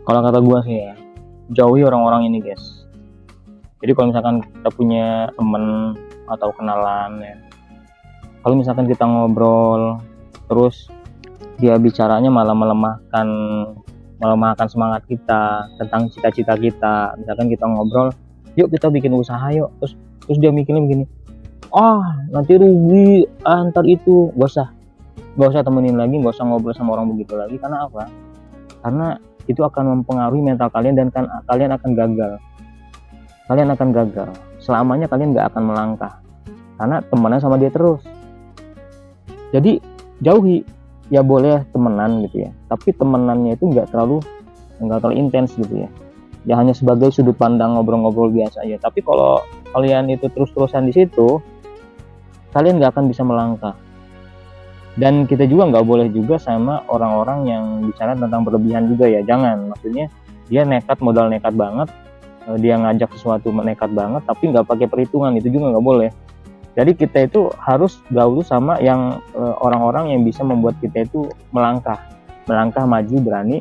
Kalau kata gue sih ya, jauhi orang-orang ini guys. Jadi kalau misalkan kita punya temen atau kenalan ya, kalau misalkan kita ngobrol terus dia bicaranya malah melemahkan semangat kita tentang cita-cita kita. Misalkan kita ngobrol, yuk kita bikin usaha yuk, terus dia mikirnya begini, nanti rugi, ntar itu gak usah temenin lagi, gak usah ngobrol sama orang begitu lagi. Karena apa? Karena itu akan mempengaruhi mental kalian dan kalian akan gagal selamanya. Kalian gak akan melangkah karena temenan sama dia terus. Jadi jauhi, ya boleh temenan gitu ya, tapi temenannya itu nggak terlalu intens gitu ya. Ya hanya sebagai sudut pandang ngobrol-ngobrol biasa aja. Tapi kalau kalian itu terus-terusan di situ, kalian nggak akan bisa melangkah. Dan kita juga nggak boleh juga sama orang-orang yang bicara tentang berlebihan juga ya. Jangan, maksudnya dia modal nekat banget, dia ngajak sesuatu nekat banget tapi nggak pakai perhitungan, itu juga nggak boleh. Jadi kita itu harus gaul sama yang orang-orang yang bisa membuat kita itu melangkah maju, berani,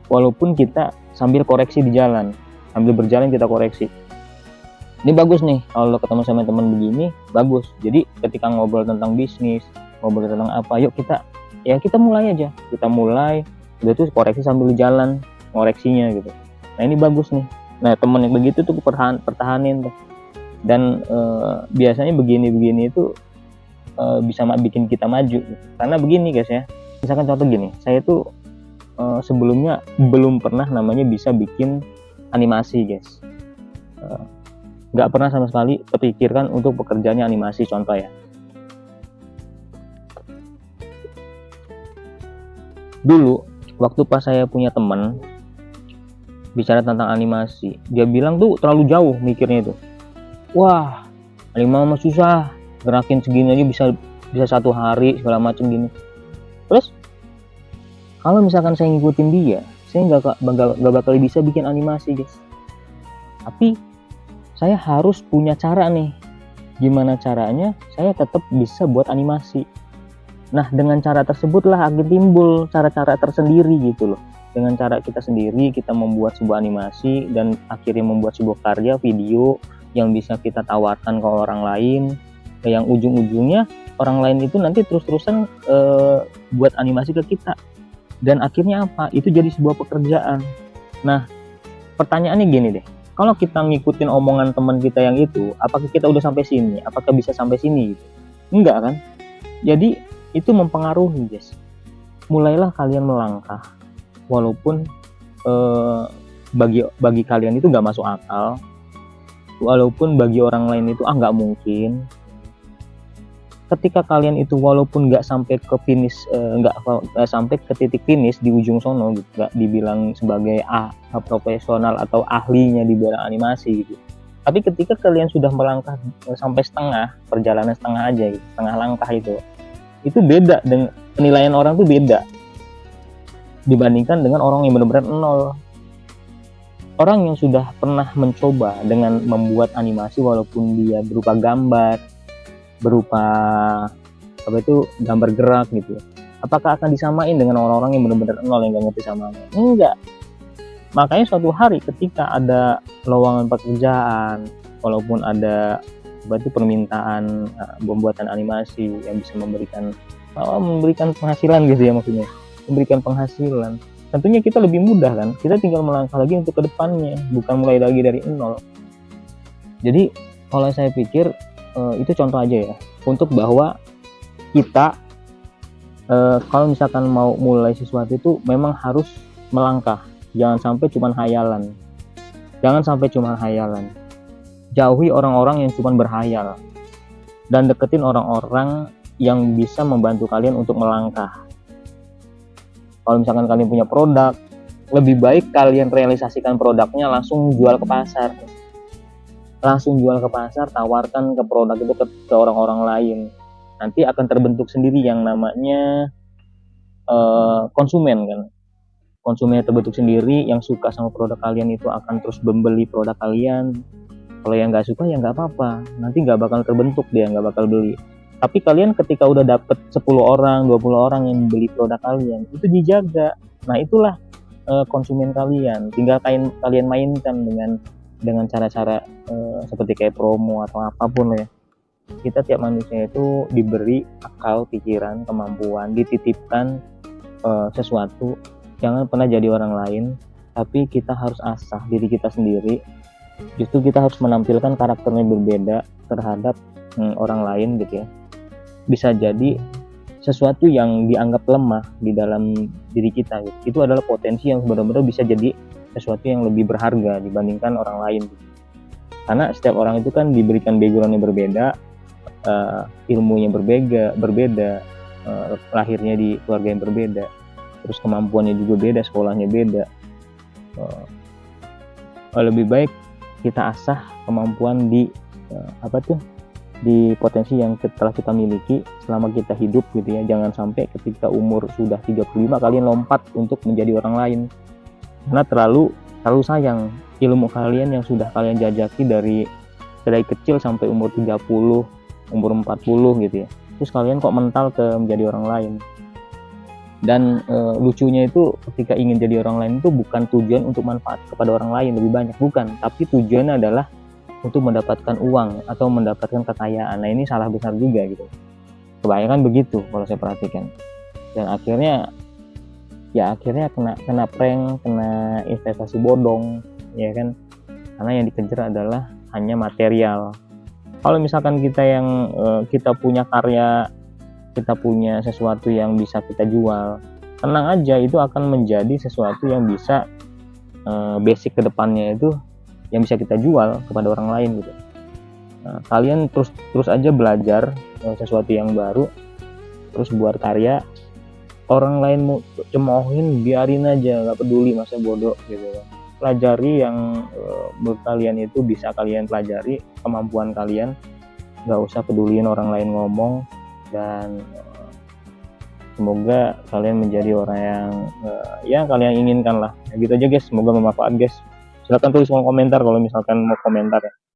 walaupun kita sambil koreksi di jalan, sambil berjalan kita koreksi. Ini bagus nih kalau ketemu sama teman begini, bagus. Jadi ketika ngobrol tentang bisnis, ngobrol tentang apa, yuk kita mulai aja. Kita mulai, udah tuh koreksi sambil jalan, ngoreksinya gitu. Nah ini bagus nih. Nah teman yang begitu tuh pertahanin tuh. Dan biasanya begini itu bisa bikin kita maju. Karena begini guys ya, misalkan contoh gini, saya tuh sebelumnya belum pernah namanya bisa bikin animasi guys. Nggak pernah sama sekali terpikirkan untuk pekerjaannya animasi, contoh ya. Dulu waktu pas saya punya teman bicara tentang animasi, dia bilang tuh terlalu jauh mikirnya itu. Wah, animasi mah susah, gerakin segini aja bisa 1 hari segala macam gini. Terus kalau misalkan saya ngikutin dia, saya nggak bakal bisa bikin animasi guys. Tapi saya harus punya cara nih, gimana caranya saya tetap bisa buat animasi. Nah dengan cara tersebutlah akhirnya timbul cara-cara tersendiri gitu loh. Dengan cara kita sendiri, kita membuat sebuah animasi dan akhirnya membuat sebuah karya video yang bisa kita tawarkan ke orang lain, yang ujung-ujungnya orang lain itu nanti terus-terusan buat animasi ke kita. Dan akhirnya apa? Itu jadi sebuah pekerjaan. Nah, pertanyaannya gini deh. Kalau kita ngikutin omongan teman kita yang itu, apakah kita udah sampai sini? Apakah bisa sampai sini? Gitu? Enggak kan? Jadi, itu mempengaruhi, guys. Mulailah kalian melangkah. Walaupun bagi kalian itu nggak masuk akal. Walaupun bagi orang lain itu nggak mungkin. Ketika kalian itu walaupun nggak sampai ke finish, nggak sampai ke titik finish di ujung sono gitu, nggak dibilang sebagai profesional atau ahlinya di bidang animasi gitu. Tapi ketika kalian sudah melangkah sampai perjalanan setengah aja gitu, setengah langkah itu beda, dengan penilaian orang tuh beda dibandingkan dengan orang yang benar-benar nol. Orang yang sudah pernah mencoba dengan membuat animasi walaupun dia berupa gambar, berupa gambar gerak gitu, apakah akan disamain dengan orang-orang yang benar-benar nol yang gak ngerti samanya? Enggak. Makanya suatu hari ketika ada lowongan pekerjaan, walaupun ada permintaan pembuatan animasi yang bisa memberikan penghasilan gitu ya, maksudnya memberikan penghasilan, tentunya kita lebih mudah kan, kita tinggal melangkah lagi untuk ke depannya, bukan mulai lagi dari nol. Jadi kalau saya pikir itu contoh aja ya, untuk bahwa kita kalau misalkan mau mulai sesuatu itu memang harus melangkah, jangan sampai cuman hayalan. Jauhi orang-orang yang cuman berhayal dan deketin orang-orang yang bisa membantu kalian untuk melangkah. Kalau misalkan kalian punya produk, lebih baik kalian realisasikan produknya langsung jual ke pasar, tawarkan ke produk itu ke orang-orang lain. Nanti akan terbentuk sendiri yang namanya konsumen kan. Konsumennya terbentuk sendiri, yang suka sama produk kalian itu akan terus membeli produk kalian. Kalau yang nggak suka ya nggak apa-apa, nanti nggak bakal terbentuk, dia nggak bakal beli. Tapi kalian ketika udah dapet 10 orang, 20 orang yang beli produk kalian, itu dijaga. Nah itulah konsumen kalian, tinggal kalian mainkan dengan cara-cara seperti kayak promo atau apapun ya. Kita tiap manusia itu diberi akal, pikiran, kemampuan, dititipkan sesuatu. Jangan pernah jadi orang lain, tapi kita harus asah diri kita sendiri. Justru kita harus menampilkan karakternya berbeda terhadap orang lain gitu ya. Bisa jadi sesuatu yang dianggap lemah di dalam diri kita gitu, itu adalah potensi yang benar-benar bisa jadi sesuatu yang lebih berharga dibandingkan orang lain gitu. Karena setiap orang itu kan diberikan background yang berbeda, ilmunya berbeda, lahirnya di keluarga yang berbeda, terus kemampuannya juga beda, sekolahnya beda. Lebih baik kita asah kemampuan di di potensi yang telah kita miliki selama kita hidup gitu ya. Jangan sampai ketika umur sudah 35 kalian lompat untuk menjadi orang lain, karena terlalu sayang ilmu kalian yang sudah kalian jajaki dari kecil sampai umur 30, umur 40 gitu ya. Terus kalian kok mental ke menjadi orang lain. Dan lucunya itu ketika ingin jadi orang lain itu bukan tujuan untuk manfaat kepada orang lain lebih banyak, bukan, tapi tujuannya adalah untuk mendapatkan uang atau mendapatkan kekayaan. Nah ini salah besar juga gitu. Kebanyakan begitu kalau saya perhatikan. Dan akhirnya kena prank, kena investasi bodong, ya kan? Karena yang dikejar adalah hanya material. Kalau misalkan kita yang kita punya karya, kita punya sesuatu yang bisa kita jual, tenang aja, itu akan menjadi sesuatu yang bisa basic kedepannya itu yang bisa kita jual kepada orang lain gitu. Nah, kalian terus aja belajar sesuatu yang baru, terus buat karya. Orang lain mau cemoohin, biarin aja, nggak peduli, masa bodoh gitu. Pelajari yang menurut kalian itu bisa kalian pelajari, kemampuan kalian, nggak usah peduliin orang lain ngomong. Dan semoga kalian menjadi orang yang kalian inginkan lah. Gitu aja guys, semoga bermanfaat guys. Silahkan tulis komentar kalau misalkan mau komentar ya.